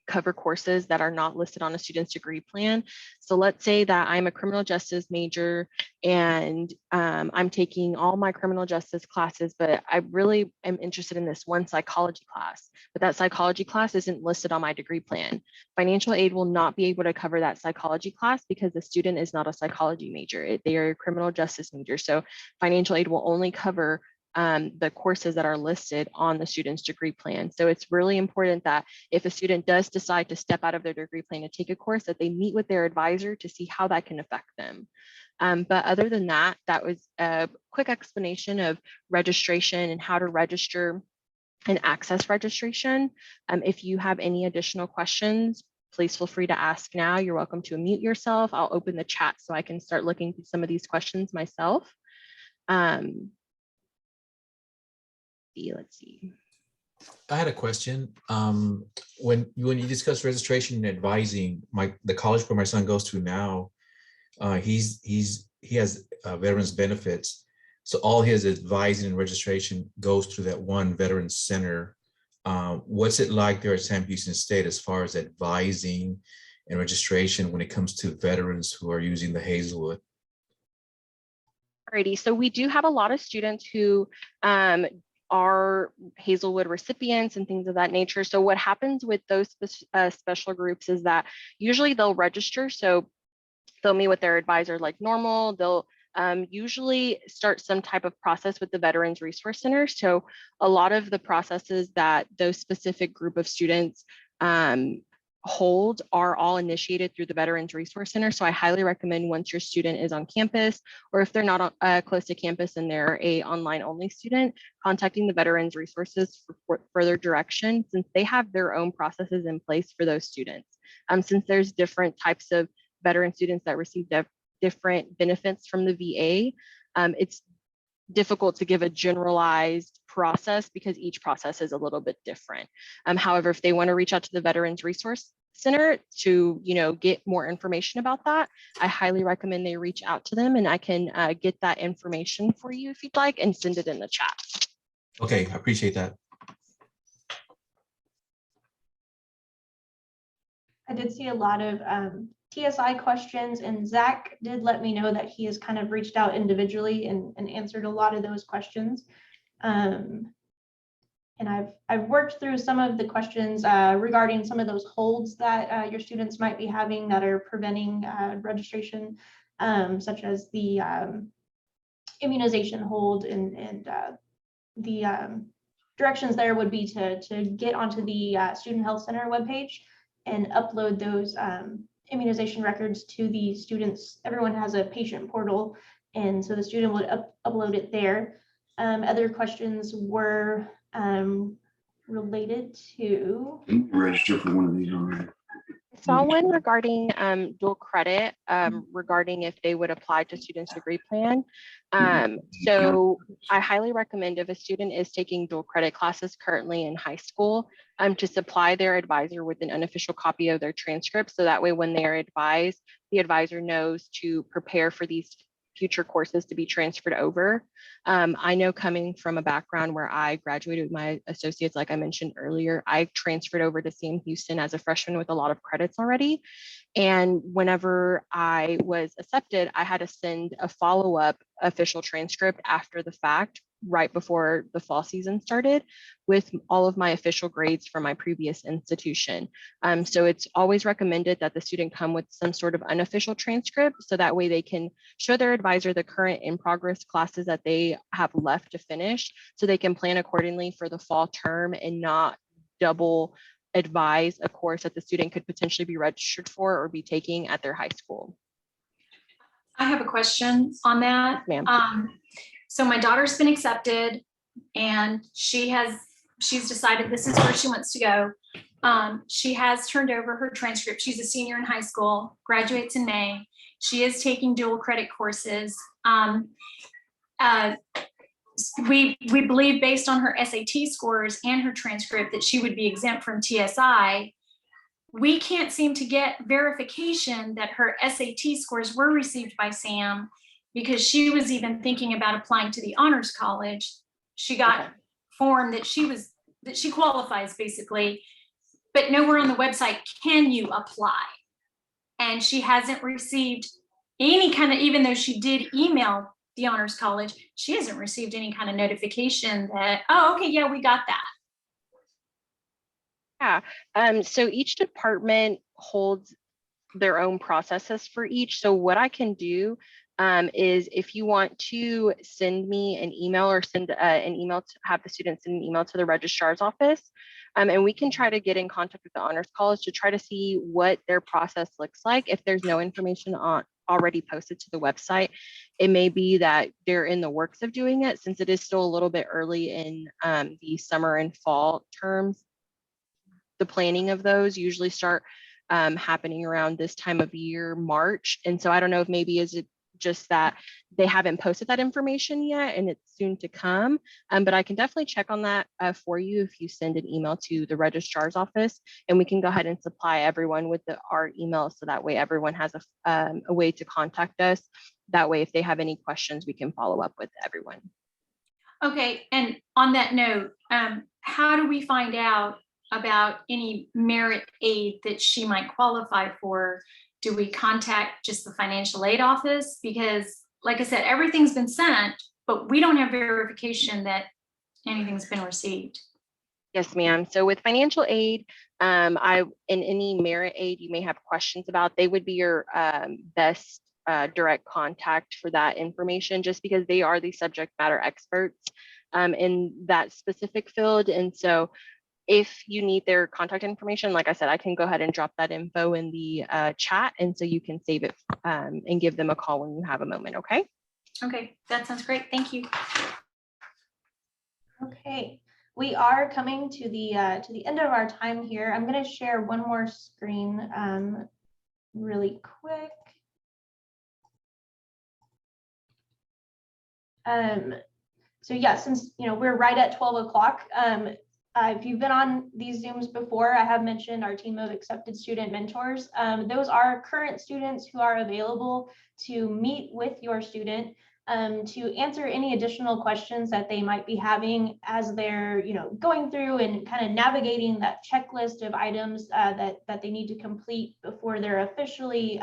cover courses that are not listed on a student's degree plan. So let's say that I'm a criminal justice major and I'm taking all my criminal justice classes, but I really am interested in this one psychology class, but that psychology class isn't listed on my degree plan. Financial aid will not be able to cover that psychology class because the student is not a psychology major. They are a criminal justice major. So financial aid will only cover the courses that are listed on the student's degree plan. So it's really important that if a student does decide to step out of their degree plan to take a course, that they meet with their advisor to see how that can affect them. But other than that, that was a quick explanation of registration and how to register and access registration. If you have any additional questions, please feel free to ask now. You're welcome to unmute yourself. I'll open the chat so I can start looking through some of these questions myself. Let's see. I had a question. When you discuss registration and advising, the college where my son goes to now, he has veterans benefits, so all his advising and registration goes through that one veterans center. What's it like there at Sam Houston State as far as advising and registration when it comes to veterans who are using the Hazelwood? Alrighty, so we do have a lot of students who are Hazelwood recipients and things of that nature. So what happens with those special groups is that usually they'll register. So they'll meet with their advisor like normal. They'll usually start some type of process with the Veterans Resource Center. So a lot of the processes that those specific group of students hold are all initiated through the Veterans Resource Center. So I highly recommend once your student is on campus, or if they're not close to campus and they're a online only student, contacting the Veterans Resources for further direction, since they have their own processes in place for those students. Since there's different types of veteran students that receive different benefits from the VA, it's difficult to give a generalized process because each process is a little bit different. However, if they want to reach out to the Veterans Resource Center to get more information about that, I highly recommend they reach out to them, and I can get that information for you if you'd like and send it in the chat. Okay, I appreciate that. I did see a lot of TSI questions, and Zach did let me know that he has kind of reached out individually and answered a lot of those questions. And I've worked through some of the questions regarding some of those holds that your students might be having that are preventing registration, such as the immunization hold, and the directions there would be to get onto the Student Health Center webpage and upload those immunization records to the students. Everyone has a patient portal, and so the student would upload it there. Other questions were related to register for one of these already. I saw one regarding dual credit, regarding if they would apply to student's degree plan. So I highly recommend if a student is taking dual credit classes currently in high school, to supply their advisor with an unofficial copy of their transcript. So that way when they are advised, the advisor knows to prepare for these future courses to be transferred over. I know coming from a background where I graduated with my associates, like I mentioned earlier, I transferred over to Sam Houston as a freshman with a lot of credits already. And whenever I was accepted, I had to send a follow-up official transcript after the fact, right before the fall season started, with all of my official grades from my previous institution. So it's always recommended that the student come with some sort of unofficial transcript, so that way they can show their advisor the current in progress classes that they have left to finish, so they can plan accordingly for the fall term and not double advise a course that the student could potentially be registered for or be taking at their high school. I have a question on that. Ma'am. So my daughter's been accepted and she's decided this is where she wants to go. She has turned over her transcript. She's a senior in high school, graduates in May. She is taking dual credit courses. We believe, based on her SAT scores and her transcript, that she would be exempt from TSI. We can't seem to get verification that her SAT scores were received by Sam, because she was even thinking about applying to the honors college. She got form that she qualifies basically, but nowhere on the website can you apply. And she hasn't received any kind of, even though she did email the honors college, she hasn't received any kind of notification that, oh, okay, yeah, we got that. Yeah, so each department holds their own processes for each. So what I can do is, if you want to send me an email or send an email to have the students send an email to the registrar's office, and we can try to get in contact with the honors college to try to see what their process looks like. If there's no information already posted to the website, it may be that they're in the works of doing it, since it is still a little bit early in the summer and fall terms. The planning of those usually start happening around this time of year, March. And so I don't know if maybe is it just that they haven't posted that information yet and it's soon to come. But I can definitely check on that for you if you send an email to the registrar's office, and we can go ahead and supply everyone with our email, so that way everyone has a way to contact us. That way, if they have any questions, we can follow up with everyone. Okay, and on that note, how do we find out about any merit aid that she might qualify for? Do we contact just the financial aid office? Because like I said, everything's been sent, but we don't have verification that anything's been received. Yes, ma'am. So with financial aid, in any merit aid you may have questions about, they would be your best direct contact for that information, just because they are the subject matter experts in that specific field. And so if you need their contact information, like I said, I can go ahead and drop that info in the chat, and so you can save it and give them a call when you have a moment, okay? Okay, that sounds great. Thank you. Okay, we are coming to the end of our time here. I'm going to share one more screen really quick. So yeah, since we're right at 12 o'clock. If you've been on these Zooms before, I have mentioned our team of accepted student mentors. Those are current students who are available to meet with your student to answer any additional questions that they might be having as they're going through and kind of navigating that checklist of items that they need to complete before they're officially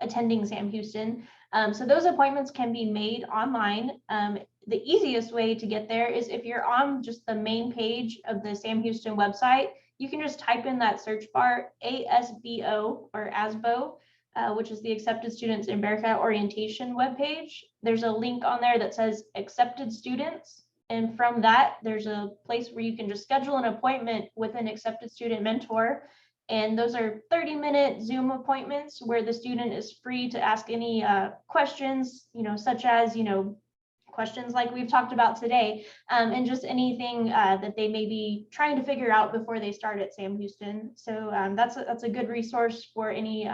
attending Sam Houston. So those appointments can be made online. The easiest way to get there is if you're on just the main page of the Sam Houston website, you can just type in that search bar ASBO or ASBO, which is the Accepted Students in Bearcat Orientation webpage. There's a link on there that says Accepted Students. And from that, there's a place where you can just schedule an appointment with an accepted student mentor. And those are 30-minute Zoom appointments where the student is free to ask any questions, such as, questions like we've talked about today, and just anything that they may be trying to figure out before they start at Sam Houston. So that's a good resource for any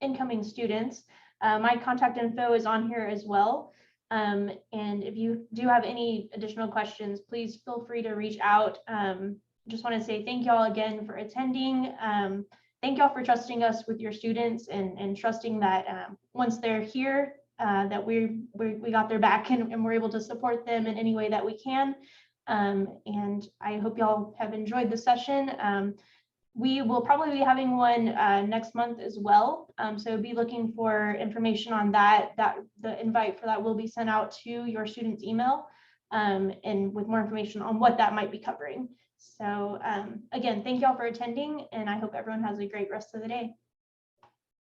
incoming students. My contact info is on here as well. And if you do have any additional questions, please feel free to reach out. Just want to say thank y'all again for attending. Thank y'all for trusting us with your students and trusting that once they're here, that we got their back and we're able to support them in any way that we can. And I hope y'all have enjoyed the session. We will probably be having one next month as well. So be looking for information on that. The invite for that will be sent out to your student's email, and with more information on what that might be covering. So again, thank y'all for attending, and I hope everyone has a great rest of the day.